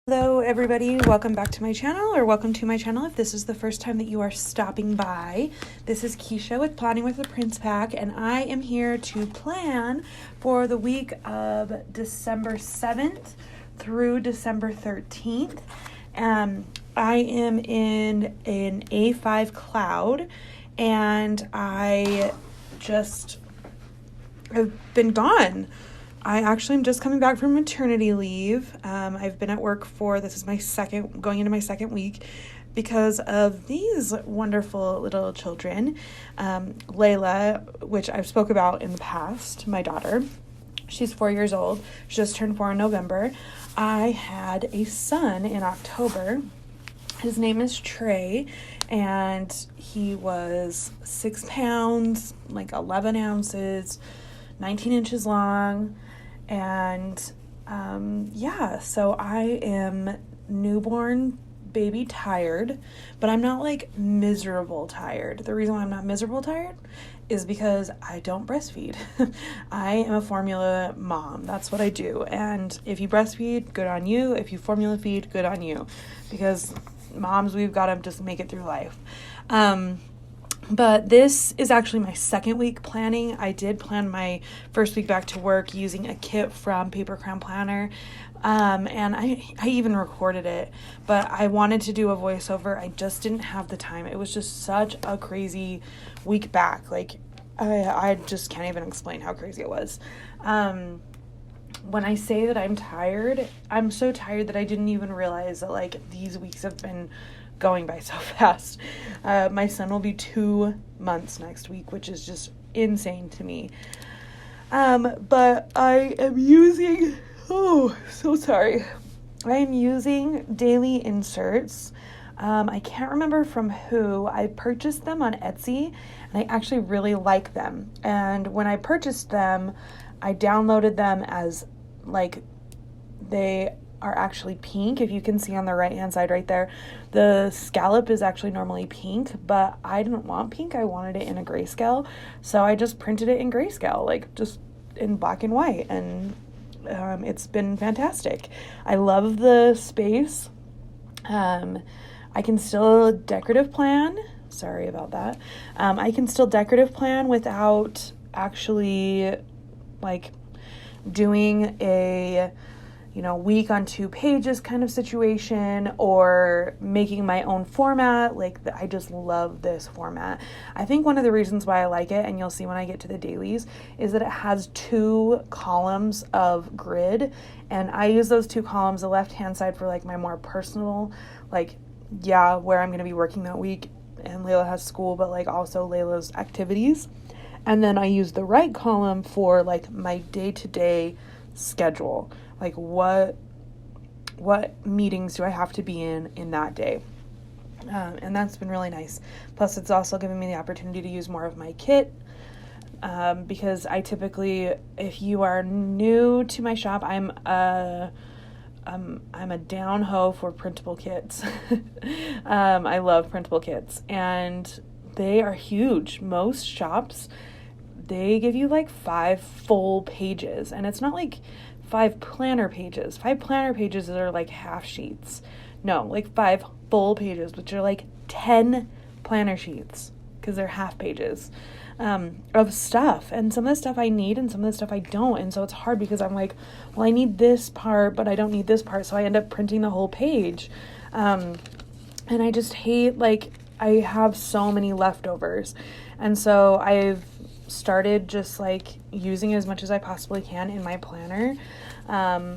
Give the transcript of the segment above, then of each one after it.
Hello everybody, welcome back to my channel, or welcome to my channel if this is the first time that you are stopping by. This is Kesha with Planning with the Prince Pack, and I am here to plan for the week of December 7th through December 13th. I am in an A5 cloud, and I just have been gone. I actually am just coming back from maternity leave. I've been at work this is going into my second week because of these wonderful little children. Layla, which I've spoke about in the past, my daughter, she's 4 years old. She just turned 4 in November. I had a son in October. His name is Trey, and he was 6 pounds, like 11 ounces, 19 inches long. And so I am newborn baby tired, but I'm not like miserable tired. The reason why I'm not miserable tired is because I don't breastfeed. I am a formula mom. That's what I do. And if you breastfeed, good on you. If you formula feed, good on you. Because moms, we've got to just make it through life. But this is actually my second week planning. I did plan my first week back to work using a kit from Paper Crown Planner. And I even recorded it, but I wanted to do a voiceover. I just didn't have the time. It was just such a crazy week back. Like, I just can't even explain how crazy it was. When I say that I'm tired, I'm so tired that I didn't even realize that like these weeks have been going by so fast. My son will be 2 months next week, which is just insane to me. But I am using, I am using daily inserts. I can't remember from who. I purchased them on Etsy, and I actually really like them. And when I purchased them, I downloaded them as like they are actually pink. If you can see on the right hand side right there, the scallop is actually normally pink, but I didn't want pink. I wanted it in a grayscale, so I just printed it in grayscale, like just in black and white, and it's been fantastic. I love the space. I can still decorative plan. Sorry about that. I can still decorative plan without actually like doing a week on 2 pages kind of situation, or making my own format. I just love this format. I think one of the reasons why I like it, and you'll see when I get to the dailies, is that it has 2 columns of grid, and I use those 2 columns, the left-hand side for like my more personal, where I'm going to be working that week, and Layla has school, but like also Layla's activities. And then I use the right column for like my day-to-day schedule. Like what meetings do I have to be in that day? And that's been really nice. Plus, it's also given me the opportunity to use more of my kit, because I typically, if you are new to my shop, I'm a down hoe for printable kits. I love printable kits, and they are huge. Most shops, they give you like 5 full pages, and it's not like 5 planner pages. 5 planner pages are like half sheets. No, like 5 full pages, which are like 10 planner sheets, because they're half pages of stuff. And some of the stuff I need and some of the stuff I don't. And so it's hard because I'm like, well, I need this part, but I don't need this part. So I end up printing the whole page. And I just hate, I have so many leftovers. And so I've started just using as much as I possibly can in my planner,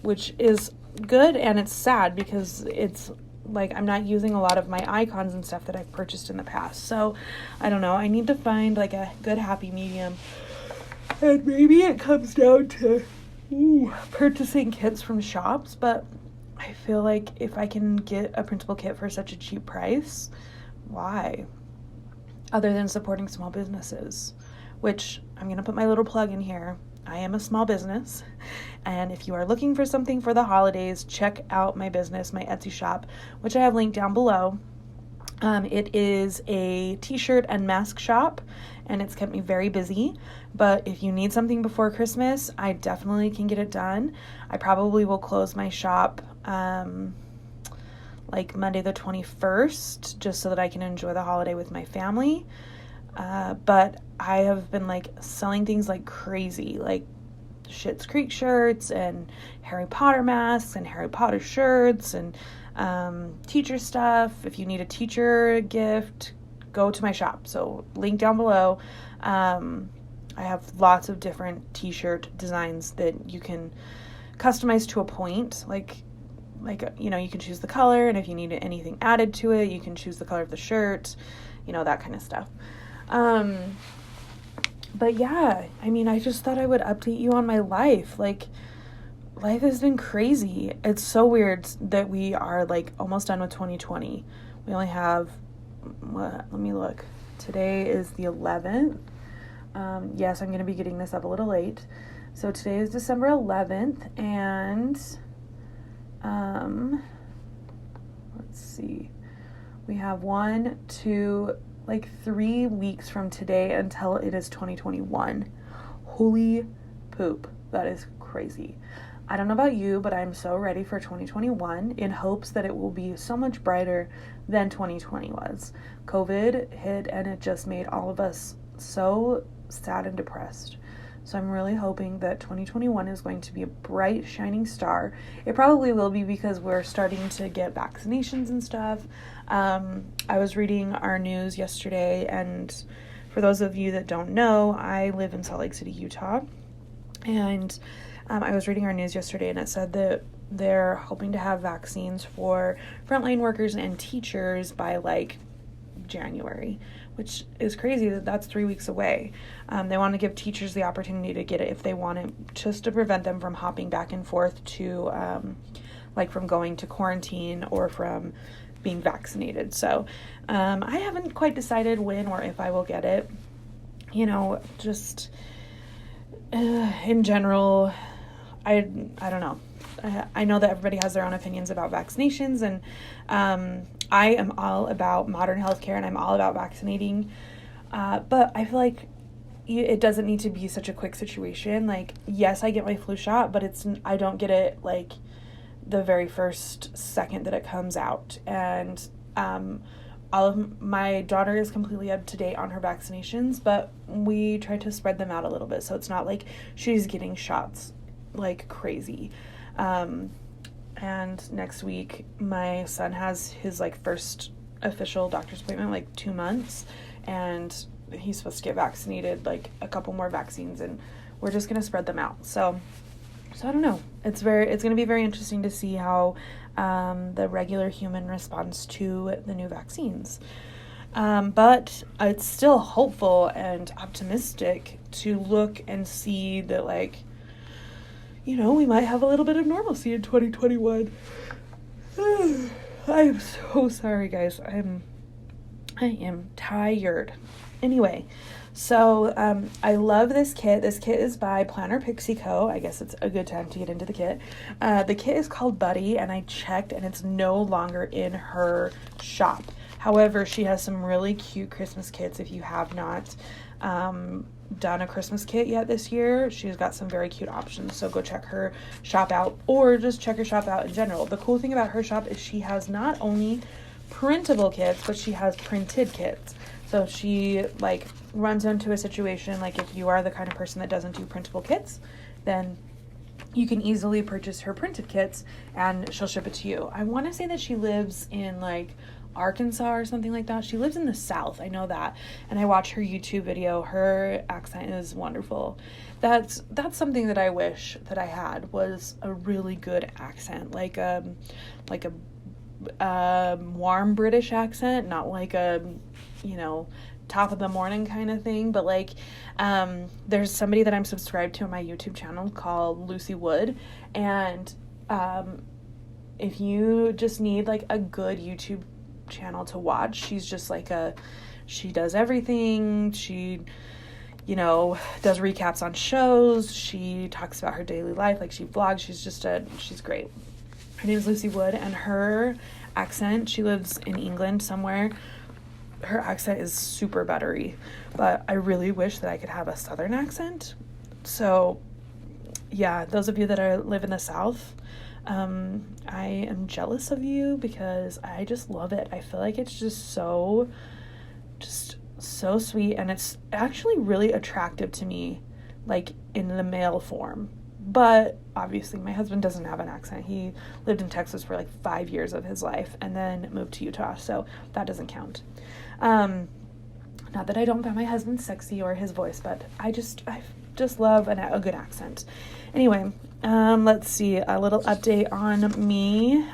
which is good, and it's sad because it's I'm not using a lot of my icons and stuff that I've purchased in the past. So I don't know, I need to find a good happy medium, and maybe it comes down to purchasing kits from shops. But I feel like if I can get a printable kit for such a cheap price, why? Other than supporting small businesses, which I'm going to put my little plug in here. I am a small business, and if you are looking for something for the holidays, check out my business, my Etsy shop, which I have linked down below. It is a t-shirt and mask shop, and it's kept me very busy. But if you need something before Christmas, I definitely can get it done. I probably will close my shop like Monday the 21st, just so that I can enjoy the holiday with my family. But I have been like selling things like crazy, like Schitt's Creek shirts and Harry Potter masks and Harry Potter shirts and teacher stuff. If you need a teacher gift, go to my shop. So link down below. I have lots of different t-shirt designs that you can customize to a point. Like, you know, you can choose the color, and if you need anything added to it, you can choose the color of the shirt, you know, that kind of stuff. But yeah, I mean, I just thought I would update you on my life. Like, life has been crazy. It's so weird that we are like almost done with 2020. We only have, let me look. Today is the 11th. Yes, I'm going to be getting this up a little late. So today is December 11th, and let's see. We have 3 weeks from today until it is 2021. Holy poop. That is crazy. I don't know about you, but I'm so ready for 2021 in hopes that it will be so much brighter than 2020 was. COVID hit and it just made all of us so sad and depressed. So I'm really hoping that 2021 is going to be a bright, shining star. It probably will be because we're starting to get vaccinations and stuff. I was reading our news yesterday, and for those of you that don't know, I live in Salt Lake City, Utah. And I was reading our news yesterday, and it said that they're hoping to have vaccines for frontline workers and teachers by like January, which is crazy that that's 3 weeks away. They want to give teachers the opportunity to get it if they want it, just to prevent them from hopping back and forth to like from going to quarantine or from being vaccinated. So I haven't quite decided when or if I will get it. You know, just in general, I don't know. I know that everybody has their own opinions about vaccinations, and I am all about modern healthcare, and I'm all about vaccinating. But I feel like it doesn't need to be such a quick situation. Like, yes, I get my flu shot, but I don't get it like the very first second that it comes out. And all of my daughter is completely up to date on her vaccinations, but we try to spread them out a little bit, so it's not like she's getting shots like crazy. And next week my son has his like first official doctor's appointment, like 2 months, and he's supposed to get vaccinated, like a couple more vaccines, and we're just going to spread them out. So I don't know. It's going to be very interesting to see how the regular human responds to the new vaccines. But it's still hopeful and optimistic to look and see that, like, you know, we might have a little bit of normalcy in 2021. I am so sorry, guys. I am tired. Anyway, so I love this kit. This kit is by Planner Pixie Co. I guess it's a good time to get into the kit. The kit is called Buddy, and I checked, and it's no longer in her shop. However, she has some really cute Christmas kits. If you have not done a Christmas kit yet this year, she's got some very cute options. So go check her shop out, or just check her shop out in general. The cool thing about her shop is she has not only printable kits, but she has printed kits. So she like runs into a situation, like if you are the kind of person that doesn't do printable kits, then you can easily purchase her printed kits and she'll ship it to you. I want to say that she lives in like Arkansas or something like that. She lives in the South, I know that, and I watch her YouTube video. Her accent is wonderful. That's something that I wish that I had, was a really good accent, like a warm British accent, not like a, you know, top of the morning kind of thing, but like there's somebody that I'm subscribed to on my YouTube channel called Lucy Wood, and if you just need like a good YouTube channel to watch, she's just like she does everything. She, you know, does recaps on shows. She talks about her daily life, like she vlogs. She's great. Her name is Lucy Wood, and her accent, she lives in England somewhere. Her accent is super buttery, but I really wish that I could have a Southern accent. So yeah, those of you that live in the South, I am jealous of you because I just love it. I feel like it's just so sweet, and it's actually really attractive to me, like in the male form. But obviously my husband doesn't have an accent. He lived in Texas for like 5 years of his life and then moved to Utah, so that doesn't count. Not that I don't find my husband sexy or his voice, but I just love a good accent. Anyway, let's see, a little update on me.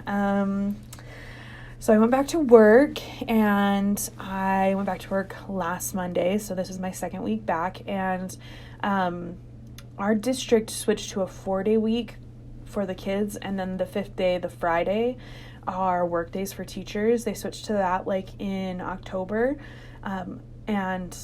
So I went back to work, and I went back to work last Monday, so this is my second week back, and our district switched to a 4-day week for the kids, and then the 5th day, the Friday, are work days for teachers. They switched to that like in October, and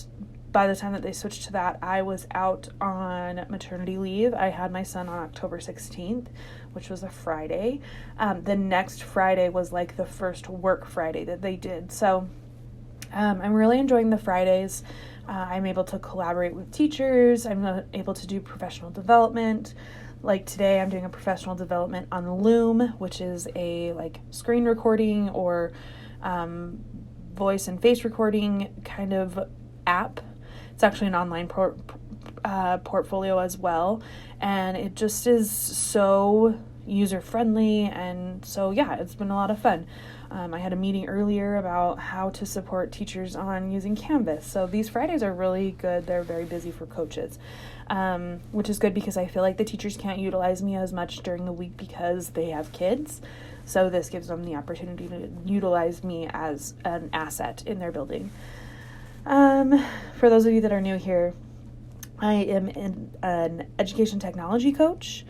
by the time that they switched to that, I was out on maternity leave. I had my son on October 16th, which was a Friday. The next Friday was like the first work Friday that they did. So I'm really enjoying the Fridays. I'm able to collaborate with teachers. I'm able to do professional development. Like today, I'm doing a professional development on Loom, which is a like screen recording or voice and face recording kind of app. It's actually an online portfolio as well, and it just is so user-friendly, and so yeah, it's been a lot of fun. I had a meeting earlier about how to support teachers on using Canvas, so these Fridays are really good. They're very busy for coaches, which is good because I feel like the teachers can't utilize me as much during the week because they have kids, so this gives them the opportunity to utilize me as an asset in their building. For those of you that are new here, I am an education technology coach,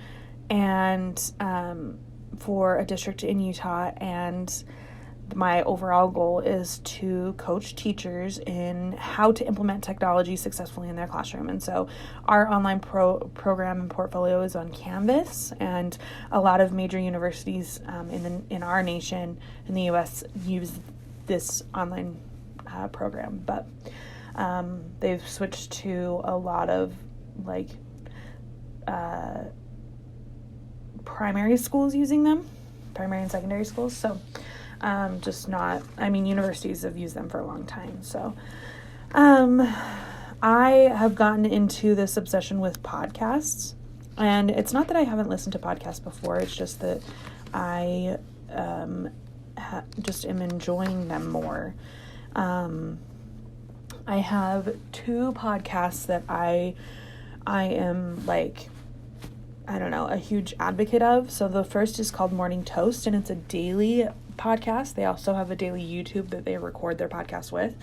and for a district in Utah, and my overall goal is to coach teachers in how to implement technology successfully in their classroom. And so our online program and portfolio is on Canvas, and a lot of major universities in our nation, in the U.S., use this online program, but they've switched to a lot of like primary schools using them, primary and secondary schools. So universities have used them for a long time. So I have gotten into this obsession with podcasts, and it's not that I haven't listened to podcasts before. It's just that I just am enjoying them more. I have 2 podcasts that I am like, I don't know, a huge advocate of. So the first is called Morning Toast, and it's a daily podcast. They also have a daily YouTube that they record their podcast with.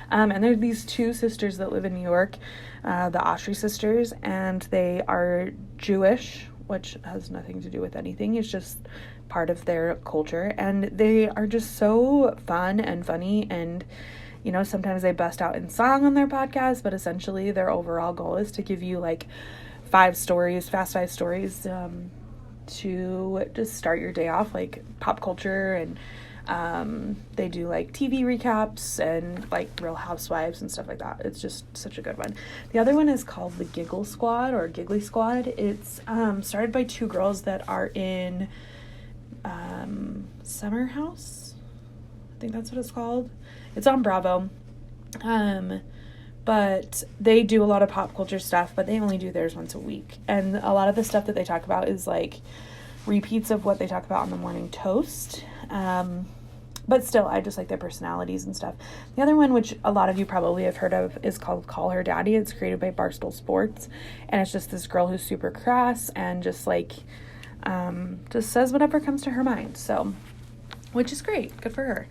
And there's these 2 sisters that live in New York, the Oshry sisters, and they are Jewish, which has nothing to do with anything. It's just part of their culture, and they are just so fun and funny, and you know, sometimes they bust out in song on their podcast, but essentially their overall goal is to give you like 5 stories, fast 5 stories to just start your day off, like pop culture, and they do like TV recaps and like Real Housewives and stuff like that. It's just such a good one. The other one is called the Giggle Squad or Giggly Squad. It's started by 2 girls that are in Summer House. I think that's what it's called. It's on Bravo. But they do a lot of pop culture stuff, but they only do theirs once a week. And a lot of the stuff that they talk about is like repeats of what they talk about on the Morning Toast. But still, I just like their personalities and stuff. The other one, which a lot of you probably have heard of, is called Call Her Daddy. It's created by Barstool Sports. And it's just this girl who's super crass and just like, just says whatever comes to her mind. So, which is great. Good for her.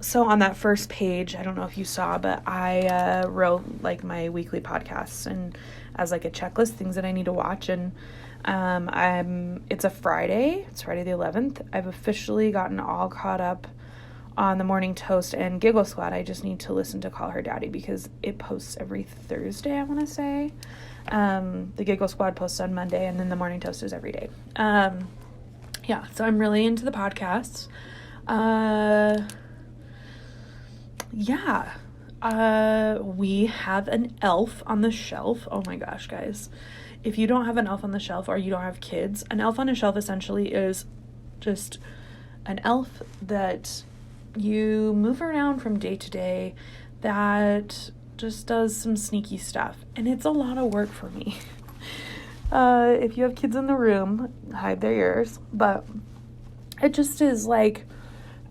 So on that first page, I don't know if you saw, but I wrote like my weekly podcasts and as like a checklist, things that I need to watch. And it's a Friday. It's Friday the 11th. I've officially gotten all caught up on the Morning Toast and Giggle Squad. I just need to listen to Call Her Daddy because it posts every Thursday, I want to say. The Giggle Squad posts on Monday, and then the Morning Toast is every day. Yeah, so I'm really into the podcasts. We have an elf on the shelf. Oh my gosh, guys. if you don't have an elf on the shelf or you don't have kids, an elf on a shelf essentially is just an elf that you move around from day to day that just does some sneaky stuff. And it's a lot of work for me. If you have kids in the room, hide their ears. But it just is like,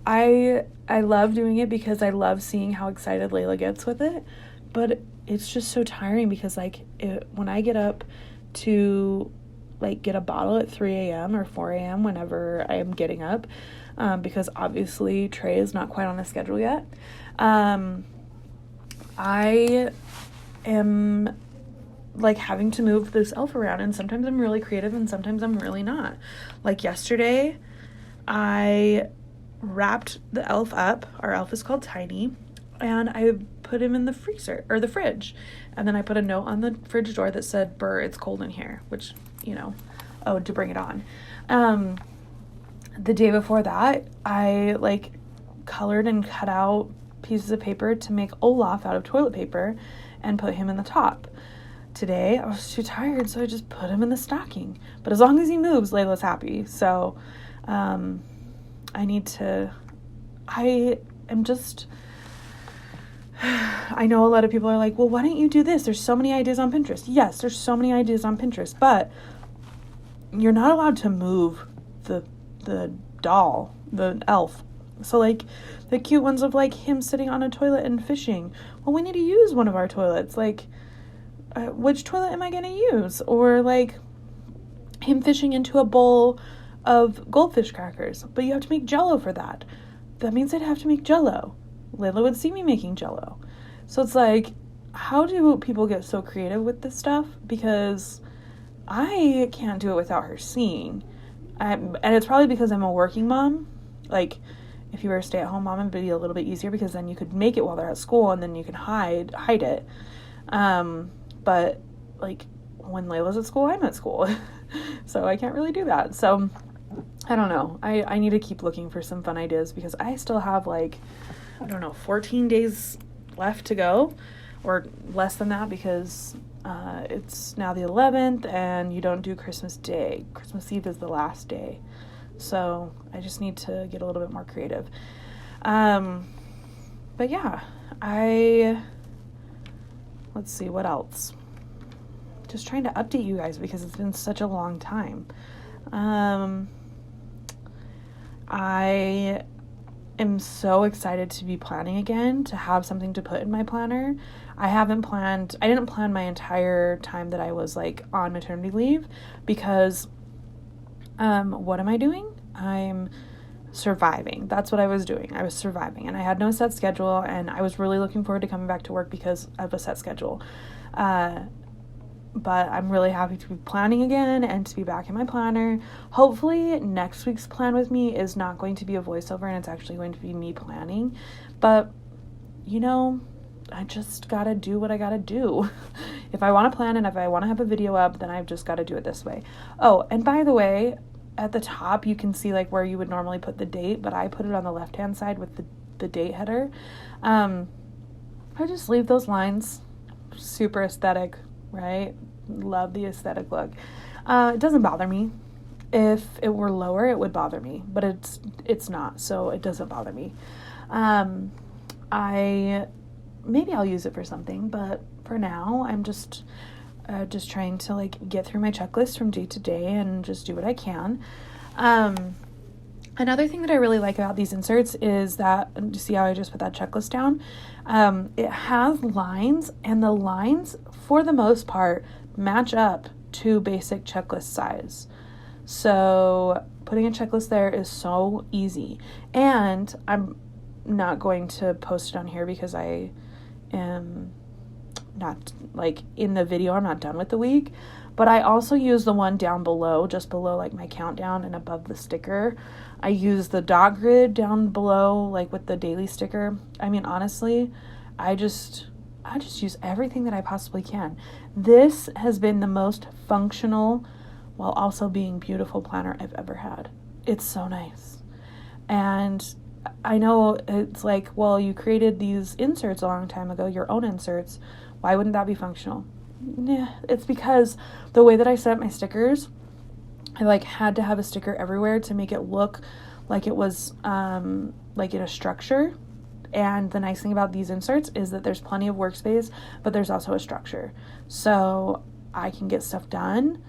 I love doing it because I love seeing how excited Layla gets with it. But it's just so tiring because like when I get up to like get a bottle at 3 a.m. or 4 a.m. whenever I am getting up, because obviously Trey is not quite on a schedule yet. I am like having to move this elf around, and sometimes I'm really creative and sometimes I'm really not. Like yesterday, I wrapped the elf up. Our elf is called Tiny, and I put him in the freezer or the fridge, and then I put a note on the fridge door that said, "Burr, it's cold in here," which, you know, to bring it on. The day before that, I like colored and cut out pieces of paper to make Olaf out of toilet paper and put him in the top. Today, I was too tired, so I just put him in the stocking. But as long as he moves, Layla's happy. So, I know a lot of people are like, well, why don't you do this? There's so many ideas on Pinterest. Yes, there's so many ideas on Pinterest, but you're not allowed to move the doll, the elf. So like the cute ones of like him sitting on a toilet and fishing. Well, we need to use one of our toilets. Like, which toilet am I going to use? Or like him fishing into a bowl of goldfish crackers, but you have to make Jell-O for that. That means I'd have to make Jell-O. Layla would see me making Jell-O. So it's like, how do people get so creative with this stuff? Because I can't do it without her seeing. And it's probably because I'm a working mom. Like, if you were a stay-at-home mom, it'd be a little bit easier because then you could make it while they're at school and then you can hide it. But like when Layla's at school, I'm at school. So I can't really do that. So I don't know. I need to keep looking for some fun ideas because I still have 14 days left to go, or less than that because it's now the 11th and you don't do Christmas Day. Christmas Eve is the last day. So I just need to get a little bit more creative. But yeah, let's see, what else? Just trying to update you guys because it's been such a long time. I am so excited to be planning again, to have something to put in my planner. I didn't plan my entire time that I was like on maternity leave because what am I doing? I'm surviving. That's what I was doing. I was surviving and I had no set schedule, and I was really looking forward to coming back to work because of a set schedule. But I'm really happy to be planning again and to be back in my planner. Hopefully next week's plan with me is not going to be a voiceover and it's actually going to be me planning. But, I just gotta do what I gotta do. If I want to plan and if I want to have a video up, then I've just got to do it this way. Oh, and by the way, at the top you can see like where you would normally put the date, but I put it on the left-hand side with the date header. I just leave those lines. Super aesthetic, right? Love the aesthetic look. It doesn't bother me. If it were lower, it would bother me, but it's not, so it doesn't bother me. Maybe I'll use it for something, but for now, I'm just trying to like get through my checklist from day to day and just do what I can. Another thing that I really like about these inserts is that, see how I just put that checklist down? It has lines, and the lines, for the most part, match up to basic checklist size. So putting a checklist there is so easy. And I'm not going to post it on here because I am not, like, in the video, I'm not done with the week. But I also use the one down below, just below like my countdown and above the sticker. I use the dot grid down below, like with the daily sticker. I mean, honestly, I just use everything that I possibly can. This has been the most functional while also being beautiful planner I've ever had. It's so nice. And I know it's like, well, you created these inserts a long time ago, your own inserts. Why wouldn't that be functional? it's because the way that I set up my stickers, I like had to have a sticker everywhere to make it look like it was like in a structure. And the nice thing about these inserts is that there's plenty of workspace, but there's also a structure. So I can get stuff done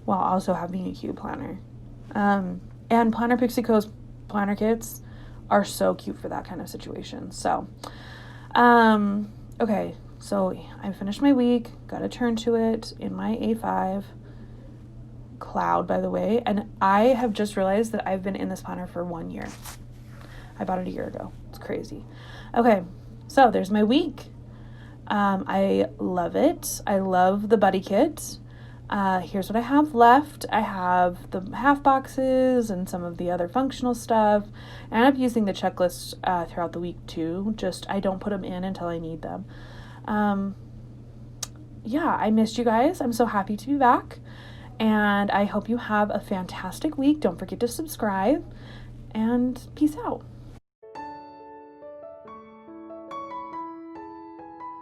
while also having a cute planner. And Planner Pixie Co's planner kits are so cute for that kind of situation. So, okay. So I finished my week, got a turn to it in my A5 cloud, by the way. And I have just realized that I've been in this planner for 1 year. I bought it a year ago. It's crazy. Okay, so there's my week. I love it. I love the buddy kit. Here's what I have left. I have the half boxes and some of the other functional stuff. I end up using the checklist throughout the week too. Just I don't put them in until I need them. Yeah, I missed you guys. I'm so happy to be back. And I hope you have a fantastic week. Don't forget to subscribe. And peace out.